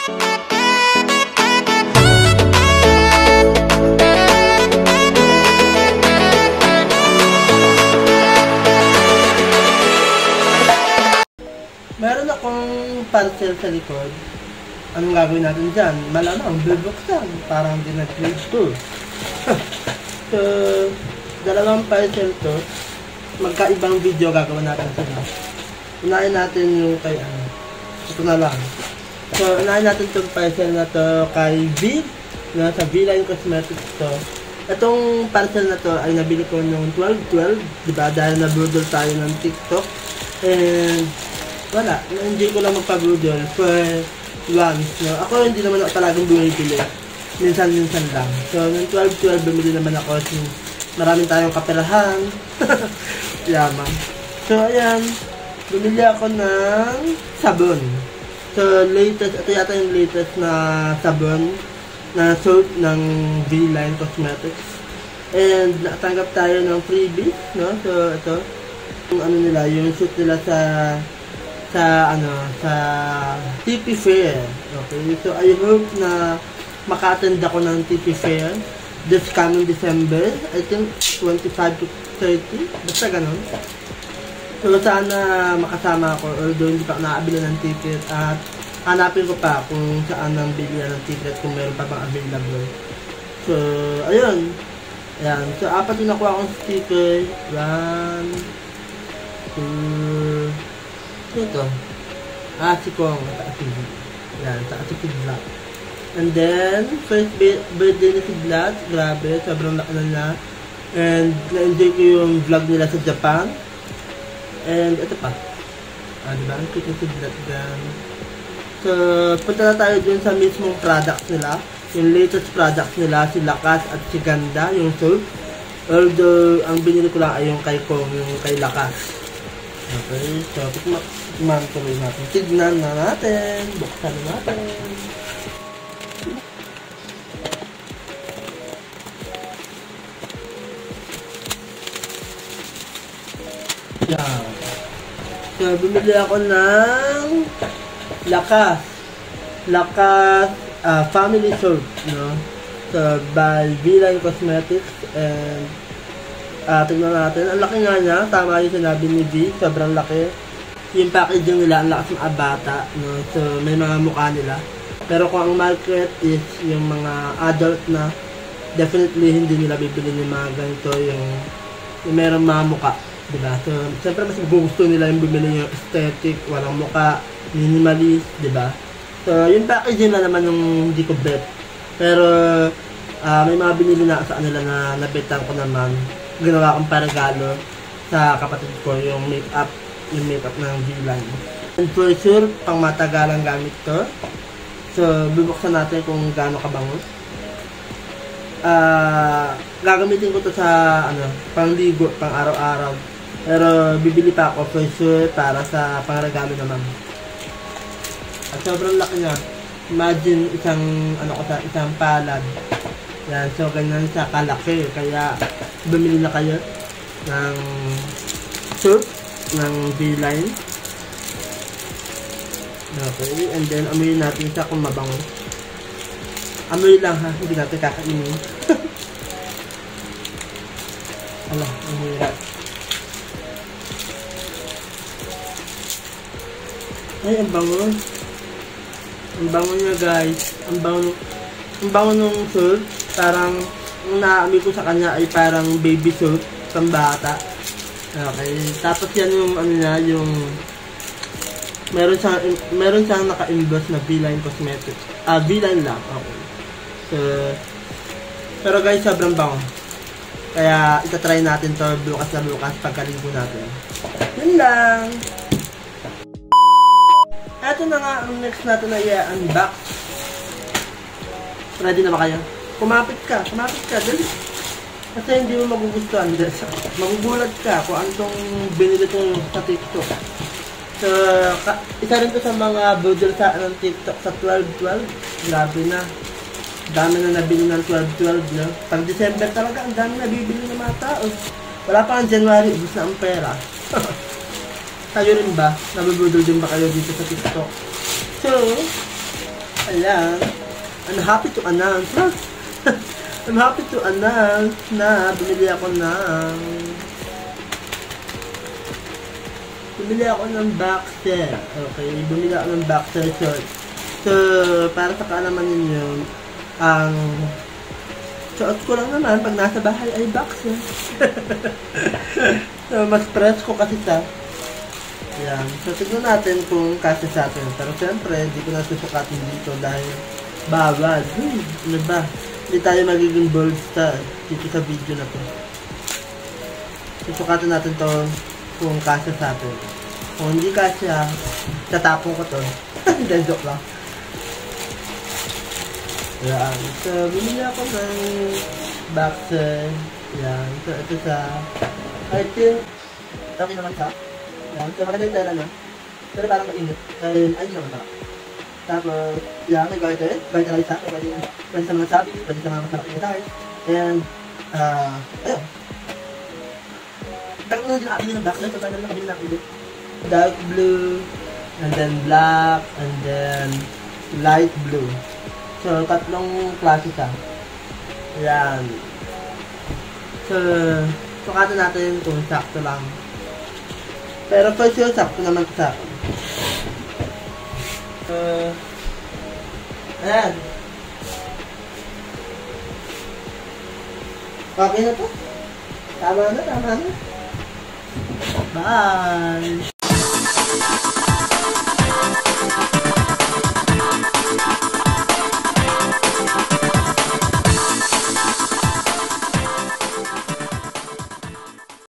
Meron akong parcel sa likod. Anong gagawin natin dyan? Malamang, bubuksan. Parang din nag-grade school. So, dalawang parcel to. Magkaibang video gagawin natin sila. Unahin natin yung kay ano. Ito na lang. So, unahin natin itong parcel na to kay V. Na, sa V-Line Cosmetics to. Itong parcel na to ay nabili ko noong 12/12. Diba? Dahil nabudol tayo ng TikTok. And wala. Na-enjoy ko lang magpabudol for once. No? Ako hindi naman ako talagang bumibili. Minsan-minsan lang. So, noong 12/12 bumili naman ako. Maraming tayong kaperahan. Yaman. So, ayan. Bumili ako ng sabon. So, latest. Ito yata yung latest na sabon na soap ng V-Line Cosmetics. And natanggap tayo ng freebie. No? So, ito. Yung ano nila, yung shoot nila sa TP Fair. Okay. So, I hope na maka-attend ako ng TP Fair this coming December. I think 25 to 30. Basta ganun. So, sana makasama ako. Although hindi pa ako nakabila ng ticket. At hanapin ko pa kung saan ang bilihan ng ticket kung meron pa bang available. So, ayun. Ayan. So, apat yung nakuha akong sticker. 1, 2, ito. Si Kong. Ayan. Si Kidlat. And then, first birthday ni Kidlat. Grabe. Sobrang laki na niya. And, na-enjoy ko yung vlog nila sa Japan. And, ito pa. Diba? Ang cute na Kidlat dyan. So, punta na tayo dun sa mismong products nila. Yung latest products nila, si Lakas at si Ganda, yung soap. Although, ang binili ko lang ay yung kay Kong, yung kay Lakas. Okay, so, tikman tuloy natin. Tignan na natin. Buksan na natin. Yan. So, bumili ako ng Lakas family soap, no? So, by V-Line Cosmetics. And tignan natin. Ang laki nga niya. Tama yung sinabi ni V. Sobrang laki. Yung packaging nila, ang lakas ng abata, no? So, may mga mukha nila. Pero kung ang market is yung mga adult na, definitely hindi nila bibili yung mga ganito, yung merong mga mukha. Diba? So, siyempre mas gusto nila yung bumili yung aesthetic, walang mukha, minimalist, diba? So, yung packaging na naman yung hindi ko bet. Pero, may mga binili na sa kanila na nabetan ko naman. Ginawa kong paregalo sa kapatid ko yung makeup ng V-Line. And for sure, pang matagalang gamit to. So, bubuksan natin kung gaano kabango. Gagamitin ko to sa pangligo, pang araw-araw. Pero bibili pa ako for sure para sa pangregalo naman. At sobrang laki niya. Imagine isang palad. Yan, so ganyan siya kalaki. Kaya bumili na kayo ng soap ng V-Line. Okay, and then amoyin natin siya kung mabango. Amoy lang ha, hindi natin kakainin. Ala, amoy lang. Ay, ang bango. Ang bango niya guys. Ang bango nung soap. Parang, yung naamoy ko sa kanya ay parang baby soap. Pang bata. Okay. Tapos yan yung niya, yung meron siyang naka-emboss na V-Line Cosmetics. V-Line lang. Okay. So, pero guys, sobrang bango. Kaya, itatry natin to bukas na bukas pagkalinggo natin. Yun lang. Ito na nga ang next natin na i-unbox. Ready na ba kayo? Kumapit ka, dali. Kasi hindi mo magugustuhan. Magugulat ka kung anong binili kong sa TikTok. So, isa rin to sa mga budol sa TikTok sa 12/12. Grabe na. Dami na nabili ng 12/12, no? Pag December talaga, ang dami nabibili ng mga tao. Wala pa ang January, ubus na ang pera. Kayo rin ba? Nabubudol din ba kayo dito sa TikTok? So, Ayan. I'm happy to announce. I'm happy to announce na bumili ako ng boxer. Okay, bumili ako ng boxer shorts. So, para sa kaalaman ninyo, ang suot ko lang naman pag nasa bahay ay boxer. So, mas fresh ko kasi sa. Ayan. So, tignan natin kung kasi sa atin. Pero siyempre, hindi ko na susukatin dito dahil bawal. Ano ba? Hindi tayo magiging bold star dito sa video na to. Susukatin natin to kung kasi sa atin. Kung hindi kasi, tatapon ko to. Hindi, joke lang. Ayan. So, bumili ako ng boxer. Ayan. So, ito sa I think okay naman siya. Ayan. So, maganda yung tela na. Pero parang mainit. Ay, hindi naman parang. Tapos, yan, may garter. Garter lang siya. Pwede sa mga sabi. Pwede sa mga masarap na tayo. And, ayun. Takot na din nakabili ng boxer. So, parang nakabili na ulit. Dark blue. And then black. And then light blue. So, tatlong klase siya. Ayan. So, sukatan natin kung sakto lang. Pero for sure, sakto naman sa akin. Ayan. Okay na to? Tama na. Bye!